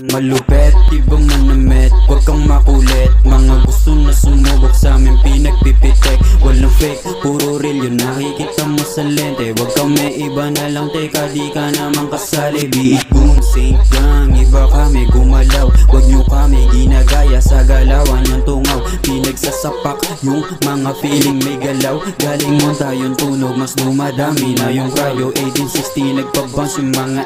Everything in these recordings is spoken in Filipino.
Malupet, iba manamit, huwag kang makulit. Mga gusto na sumubok sa amin, pinagpipitek. Walang fake, puro real yun nakikita mo sa lente. Huwag kang may iba na lang, teka di ka naman kasali. Be it boom, same gang, iba kami gumalaw. Huwag nyo kami ginagaya sa galawan ng tungaw. Pinagsasapak yung mga feeling may galaw. Galing mo tayong tunog, mas dumadami na yung cryo. 1860 nagpabounce yung mga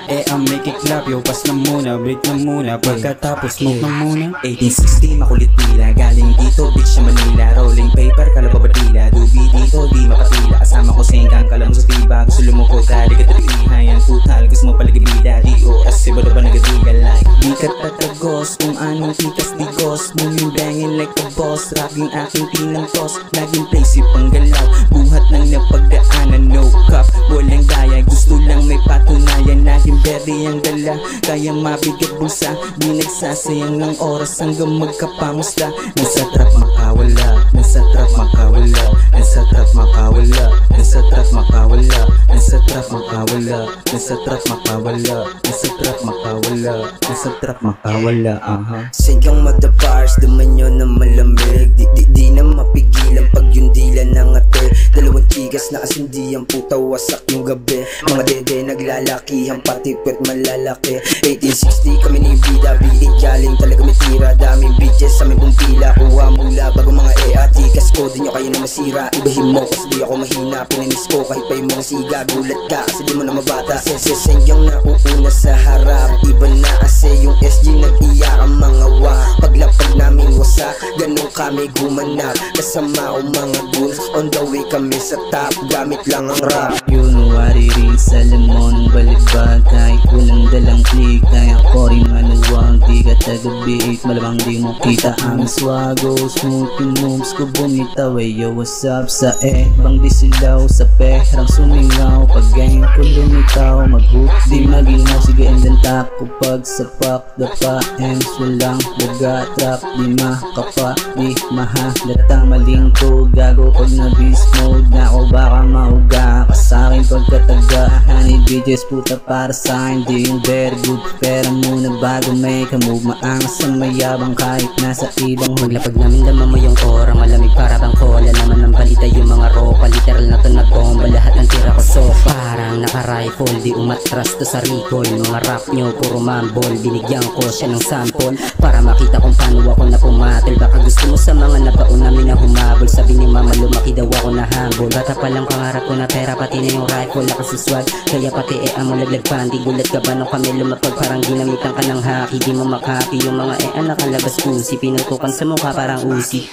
may kiklap. Yo, pas na muna, break na muna, pagkatapos smoke na muna. 1860 makulit nila, galing dito bitch sa Manila. Rolling paper, kalababadila, dubi dito di mapatila. Kasama ko senggang, kalam sa tiba. Gusto lumukod, dali ka talihan, putal. Gusto mo palagabida, DOS, iba na ba nagadigal like di ka tatagos, kung anong tikas digos. Moving banging like a boss, rapping aking tinantos. Laging playsip ang galaw, buhat ng napagdaanan. No cup, walang gaya, gusto lang may patunayan. Laging berry ang dala, kaya mabigat bulsa. Di nagsasayang ng oras hanggang magkapamusta. Nasa trap makawala, nasa trap makawala, nasa trap makawala, nasa trap makawala, nasa trap makawala, nasa trap makawala, nasa trap makawala, nasa trap makawala. Senggang madabars, dumanyo na malamig. Di na mapigilan pag yung dila ng ate. Dalawang tigas na asindi ang puta, wasak yung gabi. Mga dede naglalakihan, pati puwet malalaki. 1860 kami ni bida, biig galing talaga may tira. Daming bitches sa may pumpila, kuha mula bago mga tikas ko, di nyo kayo na masira. Ibahin mo kasi di ako mahina, pinanis ko kahit pa yung mga siga. Gulat ka kasi di mo na mabata. Senggang nauuna sa harap, iba na kasi yung SG nag-iya ang mga wa. Paglapag namin wasa, ganun kami gumanap. Kasama o mga goons, on the way kami sa top. Gamit lang ang rap. Yun wariri sa lemon, balibag kahit walang dalang click. Kaya ko rin maluwag, di ka taga-beat. Malamang di mo kita ang swago. Smooth yung moves ko bumitaw. Yo, what's up sa bang di silaw sa perang sumingaw. Pag gang ko lumitaw, mag-hook di maginaw. Sige and then tap ko pag sapak. Dapa ends walang nag-trap. Di makapa, di mahalata. Maling ko gago pag na beast mode na ako, baka mauga ka sa'kin pagkataga. Honey bitches puta para sa'kin, di yung very good. Pera muna bago may kamove. Maangas ang mayabang kahit nasa ibang. Maglapag namin laman mo yung ora, malamig para bang cola. Naman ng balita yung mga ropa, literal na to na bomba. Lahat ng tira ko sofa, parang naka-rifle. Di umatras to sa recoil. Mga rap nyo puro mambol, binigyan ko siya ng sample para makita kung paano ako na pumatil. Baka gusto mo sa mga nabaon namin na humabol. Sabi ni mama lumaki daw ako na humble. Bata pa lang pangarap ko na pera, pati na yung rifle lakas sa swag. Kaya pati amo laglag pandi. Gulat ka ba nung kami lumapag, parang ginamitan ka ng haki. Di mo makapi yung mga nakalabas pusi, pinutukan sa mukha parang usi.